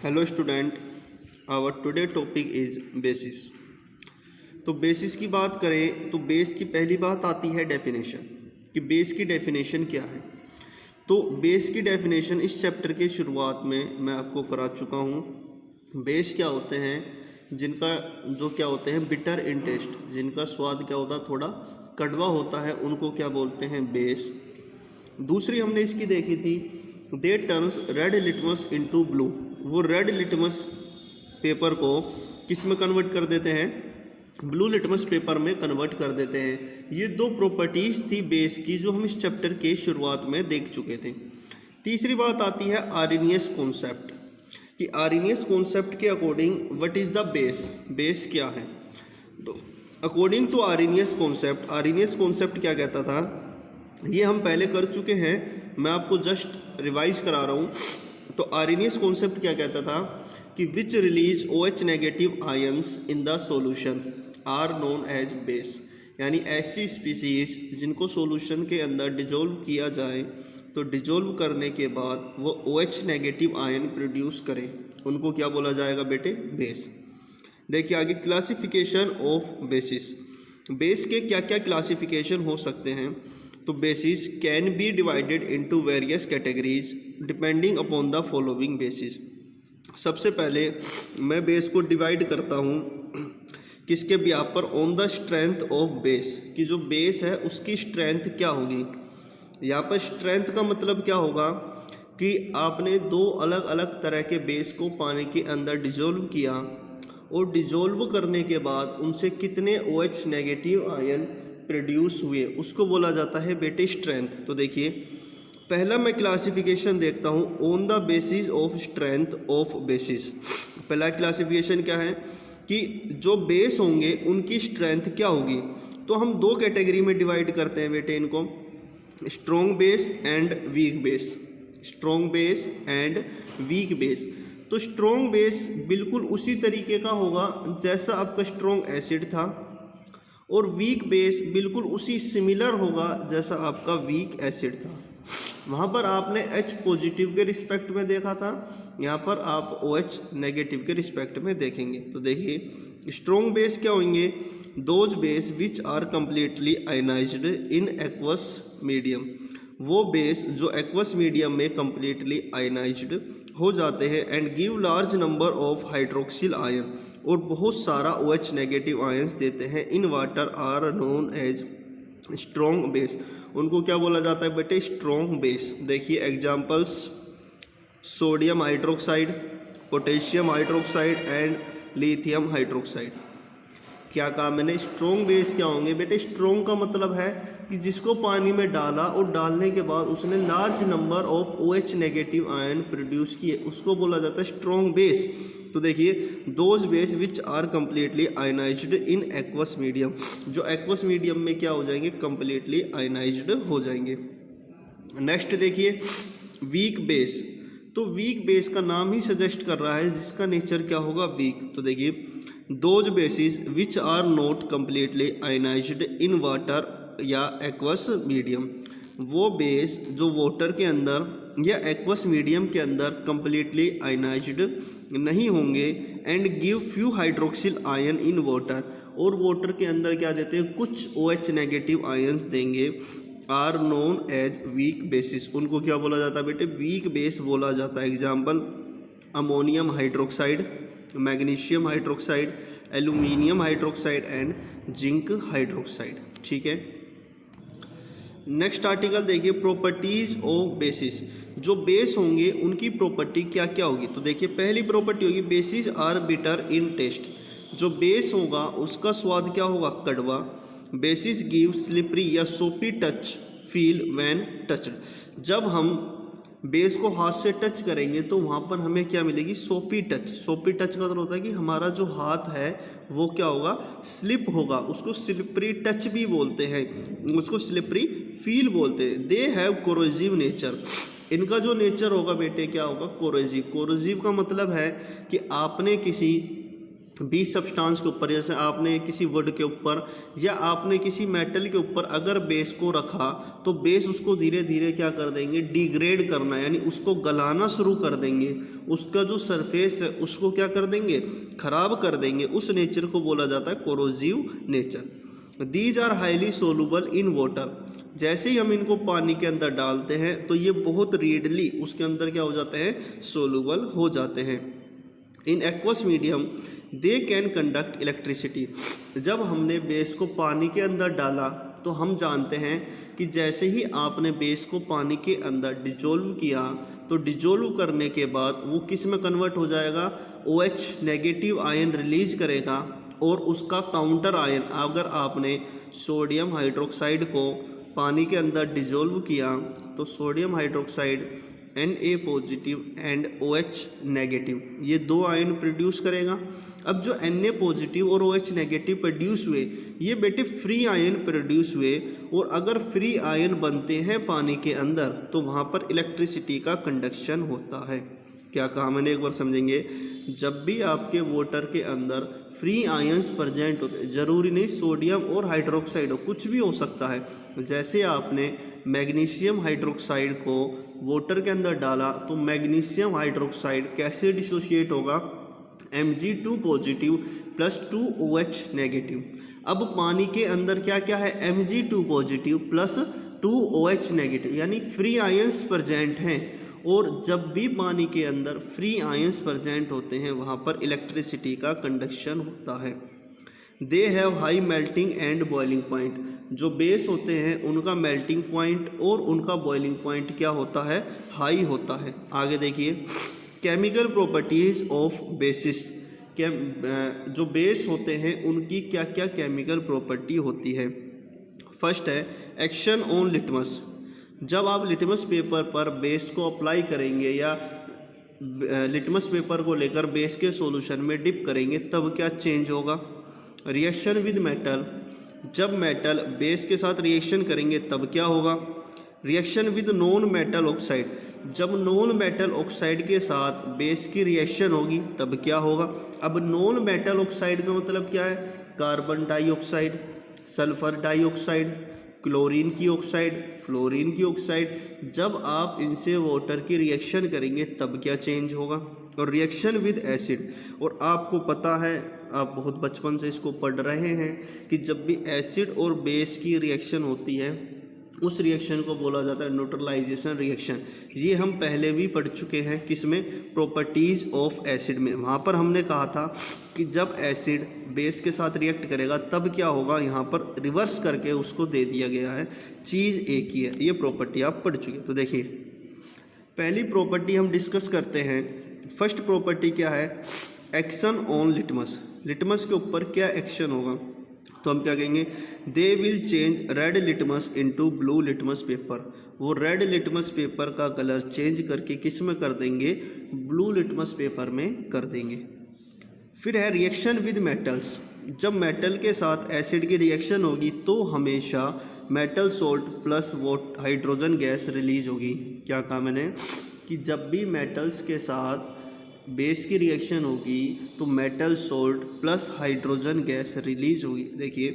Hello student, our today topic is bases. तो bases की बात करें तो बेस की पहली बात आती है डेफिनेशन कि बेस की डेफिनेशन क्या है। तो बेस की डेफिनेशन इस चैप्टर के शुरुआत में मैं आपको करा चुका हूँ। बेस क्या होते हैं, जिनका जो क्या होते हैं बिटर इन टेस्ट, जिनका स्वाद क्या होता है थोड़ा कड़वा होता है, उनको क्या बोलते हैं बेस। दूसरी हमने इसकी देखी थी, they turns red litmus into blue. वो रेड लिटमस पेपर को किस में कन्वर्ट कर देते हैं, ब्लू लिटमस पेपर में कन्वर्ट कर देते हैं। ये दो प्रॉपर्टीज़ थी बेस की जो हम इस चैप्टर के शुरुआत में देख चुके थे। तीसरी बात आती है आर्हेनियस कॉन्सेप्ट कि आर्हेनियस कॉन्सेप्ट के according what is the base, base क्या है। तो अकॉर्डिंग टू आर्हेनियस कॉन्सेप्ट क्या कहता था, ये हम पहले कर चुके हैं, मैं आपको जस्ट रिवाइज करा रहा हूँ। तो आर्हेनियस कॉन्सेप्ट क्या कहता था कि which release OH negative ions in the solution are known as base. यानी ऐसी स्पीसीज जिनको सॉल्यूशन के अंदर डिजोल्व किया जाए तो डिजोल्व करने के बाद वो OH नेगेटिव आयन प्रोड्यूस करें, उनको क्या बोला जाएगा बेटे, बेस। देखिए आगे क्लासिफिकेशन ऑफ बेसिस। बेस के क्या क्या क्लासिफिकेशन हो सकते हैं। तो basis can be divided into various categories depending upon the following basis. सबसे पहले मैं बेस को डिवाइड करता हूँ किसके बिहार पर, on the strength of base, कि जो बेस है उसकी स्ट्रेंथ क्या होगी। यहाँ पर स्ट्रेंथ का मतलब क्या होगा कि आपने दो अलग अलग तरह के बेस को पानी के अंदर डिजोल्व किया और डिजोल्व करने के बाद उनसे कितने OH नेगेटिव आयन प्रोड्यूस हुए, उसको बोला जाता है बेटे स्ट्रेंथ। तो देखिए पहला मैं क्लासिफिकेशन देखता हूँ on the basis of strength of basis. पहला क्लासिफिकेशन क्या है कि जो बेस होंगे उनकी स्ट्रेंथ क्या होगी। तो हम दो कैटेगरी में डिवाइड करते हैं बेटे इनको, strong base and weak base. Strong base and weak base. तो स्ट्रॉन्ग बेस बिल्कुल उसी तरीके का होगा जैसा आपका स्ट्रॉन्ग एसिड था, और वीक बेस बिल्कुल उसी सिमिलर होगा जैसा आपका वीक एसिड था। वहाँ पर आपने H पॉजिटिव के रिस्पेक्ट में देखा था, यहाँ पर आप OH नेगेटिव के रिस्पेक्ट में देखेंगे। तो देखिए स्ट्रॉन्ग बेस क्या होंगे, those base which are completely ionised in aqueous medium. वो बेस जो एक्वस मीडियम में कम्प्लीटली आयनाइज्ड हो जाते हैं and give large number of hydroxyl ion, और बहुत सारा OH नेगेटिव आयंस देते हैं in water are known as strong base. उनको क्या बोला जाता है बेटे, स्ट्रॉन्ग बेस। देखिए examples, sodium hydroxide, potassium hydroxide and lithium hydroxide. क्या कहा मैंने, स्ट्रॉन्ग बेस क्या होंगे बेटे। स्ट्रॉन्ग का मतलब है कि जिसको पानी में डाला और डालने के बाद उसने large number of OH negative ion produce किए, उसको बोला जाता है स्ट्रॉन्ग बेस। तो देखिए those base which are completely ionised in aqueous medium, जो एक्वस मीडियम में क्या हो जाएंगे, कम्प्लीटली आयनाइज्ड हो जाएंगे। नेक्स्ट देखिए वीक बेस। तो वीक बेस का नाम ही सजेस्ट कर रहा है जिसका नेचर क्या होगा, वीक। तो देखिए those bases which are not completely ionised in water या एक्वस मीडियम। वो बेस जो वाटर के अंदर या एक्वस मीडियम के अंदर कम्प्लीटली आयनाइज्ड नहीं होंगे and give few hydroxyl ion in water, और वाटर के अंदर क्या देते हैं, कुछ OH नेगेटिव आयंस देंगे, are known as weak bases. उनको क्या बोला जाता है बेटे, वीक बेस बोला जाता है। Example ammonium hydroxide, magnesium hydroxide, aluminium hydroxide and zinc hydroxide. ठीक है, नेक्स्ट आर्टिकल देखिए प्रॉपर्टीज ऑफ बेसिस। जो बेस होंगे उनकी प्रॉपर्टी क्या क्या होगी। तो देखिए पहली प्रॉपर्टी होगी bases are bitter in taste. जो बेस होगा उसका स्वाद क्या होगा, कड़वा। बेसिस गिव स्लिपरी या सोपी टच फील व्हेन टच्ड। जब हम बेस को हाथ से टच करेंगे तो वहाँ पर हमें क्या मिलेगी, सोपी टच। सोपी टच का मतलब होता है कि हमारा जो हाथ है वो क्या होगा, स्लिप होगा। उसको स्लिपरी टच भी बोलते हैं, उसको स्लिपरी फील बोलते हैं। They have corrosive nature. इनका जो नेचर होगा बेटे क्या होगा, कोरोजिव। कोरोजिव का मतलब है कि आपने किसी बीस सब्सटेंस के ऊपर, जैसे आपने किसी वुड के ऊपर या आपने किसी मेटल के ऊपर अगर बेस को रखा तो बेस उसको धीरे धीरे क्या कर देंगे, डिग्रेड करना, यानी उसको गलाना शुरू कर देंगे, उसका जो सरफेस है उसको क्या कर देंगे, खराब कर देंगे। उस नेचर को बोला जाता है corrosive nature. These are highly soluble in water. जैसे ही हम इनको पानी के अंदर डालते हैं तो ये बहुत रीडली उसके अंदर क्या हो जाते हैं, सोलूबल हो जाते हैं। इन aqueous medium they can conduct electricity. जब हमने बेस को पानी के अंदर डाला तो हम जानते हैं कि जैसे ही आपने बेस को पानी के अंदर डिजोल्व किया तो डिजोल्व करने के बाद वो किस में कन्वर्ट हो जाएगा, OH नेगेटिव आयन रिलीज करेगा, और उसका काउंटर आयन, अगर आपने सोडियम हाइड्रोक्साइड को पानी के अंदर डिजोल्व किया तो sodium hydroxide Na positive and OH negative, ये दो आयन प्रोड्यूस करेगा। अब जो Na पॉजिटिव और OH नेगेटिव प्रोड्यूस हुए ये बेटे फ्री आयन प्रोड्यूस हुए, और अगर फ्री आयन बनते हैं पानी के अंदर तो वहाँ पर इलेक्ट्रिसिटी का कंडक्शन होता है। क्या कहा मैंने, एक बार समझेंगे। जब भी आपके वाटर के अंदर फ्री आयंस प्रेजेंट होते हैं, ज़रूरी नहीं सोडियम और हाइड्रोक्साइड हो, कुछ भी हो सकता है। जैसे आपने मैग्नीशियम हाइड्रोक्साइड को वाटर के अंदर डाला तो मैग्नीशियम हाइड्रोक्साइड कैसे डिसोशिएट होगा, Mg2 positive plus 2OH negative. अब पानी के अंदर क्या क्या है, Mg2 positive plus 2OH negative, यानी फ्री आयंस प्रेजेंट हैं। और जब भी पानी के अंदर फ्री आयंस प्रेजेंट होते हैं वहाँ पर इलेक्ट्रिसिटी का कंडक्शन होता है। They have high melting and boiling point. जो बेस होते हैं उनका मेल्टिंग पॉइंट और उनका बॉइलिंग पॉइंट क्या होता है, हाई होता है। आगे देखिए, केमिकल प्रॉपर्टीज ऑफ बेसिस। जो बेस होते हैं उनकी क्या क्या केमिकल प्रॉपर्टी होती है। फर्स्ट है एक्शन ऑन लिटमस। जब आप लिटमस पेपर पर बेस को अप्लाई करेंगे या लिटमस पेपर को लेकर बेस के सॉल्यूशन में डिप करेंगे तब क्या चेंज होगा। रिएक्शन विद मेटल, जब मेटल बेस के साथ रिएक्शन करेंगे तब क्या होगा। Reaction with non metal oxide, जब नॉन मेटल ऑक्साइड के साथ बेस की रिएक्शन होगी तब क्या होगा। अब नॉन मेटल ऑक्साइड का मतलब क्या है, carbon dioxide, sulphur dioxide, chlorine की ऑक्साइड, फ्लोरीन की ऑक्साइड। जब आप इनसे वाटर की रिएक्शन करेंगे तब क्या चेंज होगा। और रिएक्शन विद एसिड, और आपको पता है, आप बहुत बचपन से इसको पढ़ रहे हैं कि जब भी एसिड और बेस की रिएक्शन होती है उस रिएक्शन को बोला जाता है न्यूट्रलाइजेशन रिएक्शन। ये हम पहले भी पढ़ चुके हैं, किसमें, प्रॉपर्टीज़ ऑफ एसिड में। वहाँ पर हमने कहा था कि जब एसिड बेस के साथ रिएक्ट करेगा तब क्या होगा, यहाँ पर रिवर्स करके उसको दे दिया गया है, चीज़ एक ही है। ये प्रॉपर्टी आप पढ़ चुके। तो देखिए पहली प्रॉपर्टी हम डिस्कस करते हैं। फर्स्ट प्रॉपर्टी क्या है, एक्शन ऑन लिटमस। लिटमस के ऊपर क्या एक्शन होगा, तो हम क्या कहेंगे, they will change red litmus into blue litmus paper. वो रेड लिटमस पेपर का कलर चेंज करके किस में कर देंगे, ब्लू लिटमस पेपर में कर देंगे। फिर है रिएक्शन विद मेटल्स। जब मेटल के साथ एसिड की रिएक्शन होगी तो हमेशा metal salt plus hydrogen gas release होगी। क्या कहा मैंने, कि जब भी मेटल्स के साथ बेस की रिएक्शन होगी तो metal salt plus hydrogen gas release होगी। देखिए,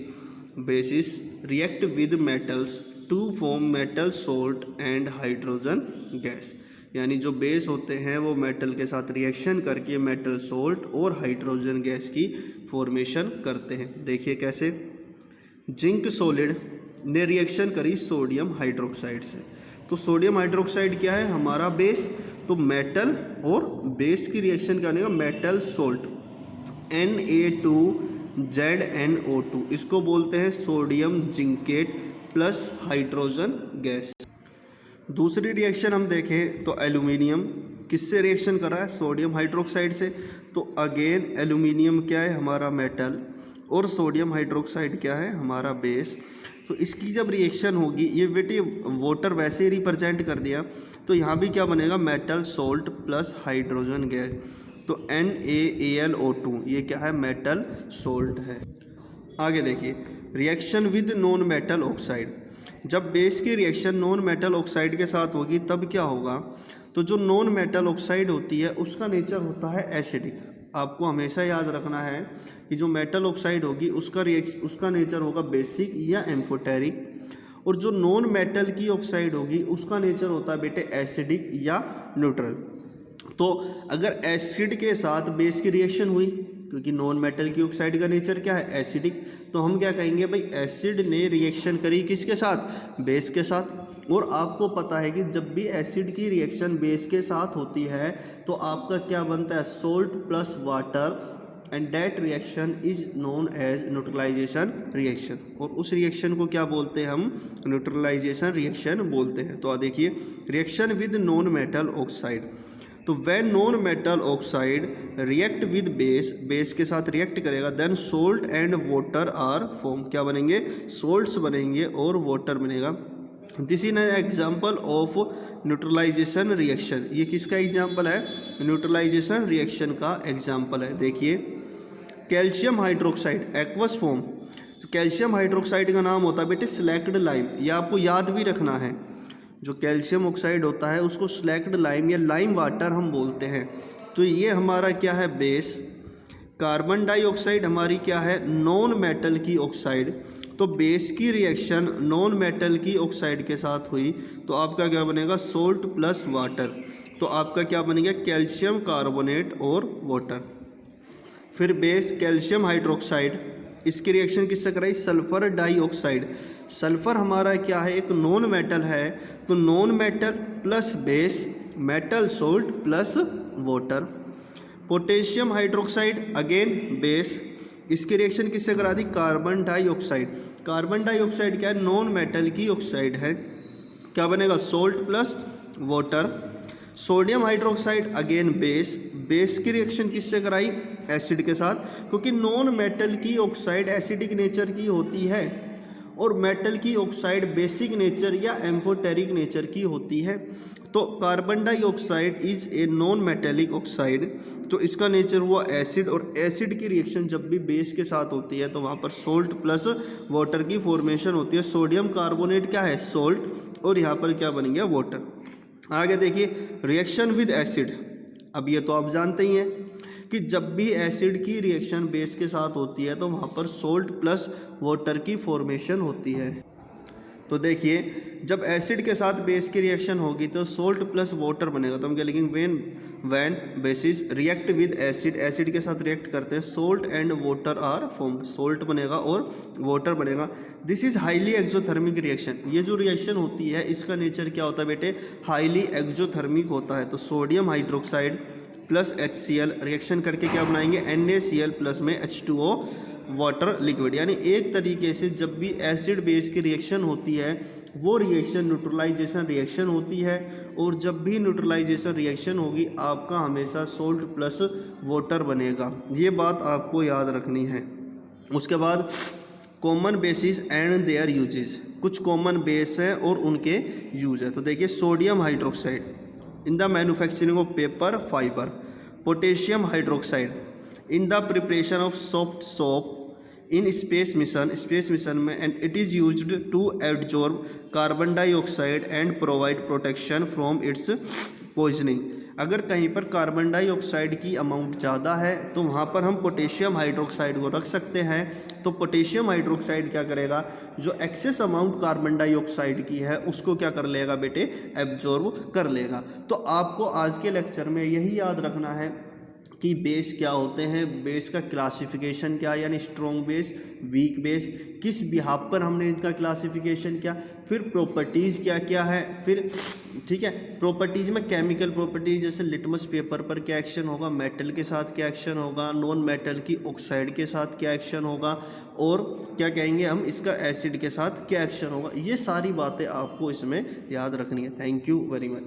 bases react with metals to form metal salt and hydrogen gas. यानी जो बेस होते हैं वो मेटल के साथ रिएक्शन करके मेटल सोल्ट और हाइड्रोजन गैस की फॉर्मेशन करते हैं। देखिए कैसे, जिंक सॉलिड ने रिएक्शन करी सोडियम हाइड्रोक्साइड से, तो सोडियम हाइड्रोक्साइड क्या है, हमारा बेस, तो मेटल और बेस की रिएक्शन करने का मेटल सोल्ट Na2ZnO2, इसको बोलते हैं sodium zincate plus hydrogen gas. दूसरी रिएक्शन हम देखें तो एल्यूमिनियम किससे रिएक्शन कर रहा है, सोडियम हाइड्रोक्साइड से, तो अगेन एल्यूमिनियम क्या है, हमारा मेटल, और सोडियम हाइड्रोक्साइड क्या है, हमारा बेस। तो इसकी जब रिएक्शन होगी, ये बेटे वाटर वैसे ही रिप्रेजेंट कर दिया, तो यहाँ भी क्या बनेगा, metal salt plus hydrogen gas, तो NaAlO2, ये क्या है, मेटल सोल्ट है। आगे देखिए, reaction with non metal oxide. जब बेस की रिएक्शन नॉन मेटल ऑक्साइड के साथ होगी तब क्या होगा, तो जो नॉन मेटल ऑक्साइड होती है उसका नेचर होता है एसिडिक, आपको हमेशा याद रखना है कि जो मेटल ऑक्साइड होगी उसका नेचर होगा बेसिक या एम्फोटेरिक, और जो नॉन मेटल की ऑक्साइड होगी उसका नेचर होता है बेटे एसिडिक या न्यूट्रल। तो अगर एसिड के साथ बेस की रिएक्शन हुई, क्योंकि नॉन मेटल की ऑक्साइड का नेचर क्या है एसिडिक, तो हम क्या कहेंगे भाई एसिड ने रिएक्शन करी किसके साथ, बेस के साथ। और आपको पता है कि जब भी एसिड की रिएक्शन बेस के साथ होती है तो आपका क्या बनता है, salt plus water, and that reaction is known as neutralisation reaction. और उस रिएक्शन को क्या बोलते हैं हम, न्यूट्रलाइजेशन रिएक्शन बोलते हैं। तो देखिए reaction with non metal oxide, तो when non metal oxide react with base, base के साथ रिएक्ट करेगा, then salt and water are form, क्या बनेंगे, सोल्ट्स बनेंगे और वाटर बनेगा। This is an example of neutralization reaction. ये किसका एग्जाम्पल है, न्यूट्रलाइजेशन रिएक्शन का एग्जाम्पल है। देखिए कैल्शियम हाइड्रोक्साइड एक्वस फॉर्म, तो कैल्शियम हाइड्रोक्साइड का नाम होता है बेटे स्लैक्ड लाइम, यह आपको याद भी रखना है। जो कैल्शियम ऑक्साइड होता है उसको स्लैक्ड लाइम या लाइम वाटर हम बोलते हैं। तो ये हमारा क्या है बेस। कार्बन डाइऑक्साइड हमारी क्या है, नॉन मेटल की ऑक्साइड। तो बेस की रिएक्शन नॉन मेटल की ऑक्साइड के साथ हुई तो आपका क्या बनेगा, सोल्ट प्लस वाटर, तो आपका क्या बनेगा, कैल्शियम कार्बोनेट और वाटर। फिर बेस कैल्शियम हाइड्रोक्साइड, इसकी रिएक्शन किससे कराई, सल्फर डाइऑक्साइड। सल्फर हमारा क्या है, एक नॉन मेटल है, तो non metal plus base, metal salt plus water. Potassium hydroxide again base, इसकी रिएक्शन किससे करा दी, कार्बन डाइऑक्साइड। कार्बन डाइऑक्साइड क्या है, नॉन मेटल की ऑक्साइड है, क्या बनेगा, salt plus water. Sodium hydroxide again base, base की रिएक्शन किससे कराई, एसिड के साथ, क्योंकि नॉन मेटल की ऑक्साइड एसिडिक नेचर की होती है और मेटल की ऑक्साइड बेसिक नेचर या एम्फोटेरिक नेचर की होती है। तो carbon dioxide is a non metallic oxide, तो इसका नेचर हुआ एसिड, और एसिड की रिएक्शन जब भी बेस के साथ होती है तो वहाँ पर सोल्ट प्लस वाटर की फॉर्मेशन होती है। सोडियम कार्बोनेट क्या है, सोल्ट, और यहाँ पर क्या बन गया, वाटर। आगे देखिए रिएक्शन विद एसिड, अब ये तो आप जानते ही हैं कि जब भी एसिड की रिएक्शन बेस के साथ होती है तो वहाँ पर सोल्ट प्लस वाटर की फॉर्मेशन होती है। तो देखिए जब एसिड के साथ बेस की रिएक्शन होगी तो सोल्ट प्लस वाटर बनेगा, तो हम क्या लिखेंगे, when bases react with acid, acid के साथ रिएक्ट करते हैं, salt and water are formed, salt बनेगा और वाटर बनेगा। This is highly exothermic reaction, ये जो रिएक्शन होती है इसका नेचर क्या होता है बेटे, हाईली एक्सोथर्मिक होता है। तो sodium hydroxide plus HCl reaction करके क्या बनाएंगे, NaCl प्लस में H2O वाटर लिक्विड। यानी एक तरीके से जब भी एसिड बेस की रिएक्शन होती है वो रिएक्शन न्यूट्रलाइजेशन रिएक्शन होती है, और जब भी न्यूट्रलाइजेशन रिएक्शन होगी आपका हमेशा सोल्ट प्लस वाटर बनेगा, ये बात आपको याद रखनी है। उसके बाद common bases and their uses, कुछ कॉमन बेस हैं और उनके यूज है। तो देखिए sodium hydroxide in the manufacturing of paper fibre, potassium hydroxide in the preparation of soft soap in space mission में, and it is used to absorb carbon dioxide and provide protection from its poisoning. अगर कहीं पर carbon dioxide की amount ज़्यादा है तो वहाँ पर हम पोटेशियम हाइड्रोक्साइड को रख सकते हैं। तो पोटेशियम हाइड्रोक्साइड क्या करेगा, जो एक्सेस अमाउंट कार्बन डाइऑक्साइड की है उसको क्या कर लेगा बेटे, एब्जॉर्ब कर लेगा। तो आपको आज के लेक्चर में यही याद रखना है कि बेस क्या होते हैं, बेस का क्लासिफिकेशन क्या है, यानी स्ट्रॉन्ग बेस, वीक बेस, किस बिहाफ पर हमने इनका क्लासिफिकेशन किया, फिर प्रॉपर्टीज़ क्या क्या है, फिर ठीक है प्रॉपर्टीज़ में केमिकल प्रॉपर्टीज़ जैसे लिटमस पेपर पर क्या एक्शन होगा, मेटल के साथ क्या एक्शन होगा, नॉन मेटल की ऑक्साइड के साथ क्या एक्शन होगा, और क्या कहेंगे हम इसका एसिड के साथ क्या एक्शन होगा। ये सारी बातें आपको इसमें याद रखनी है। Thank you very much.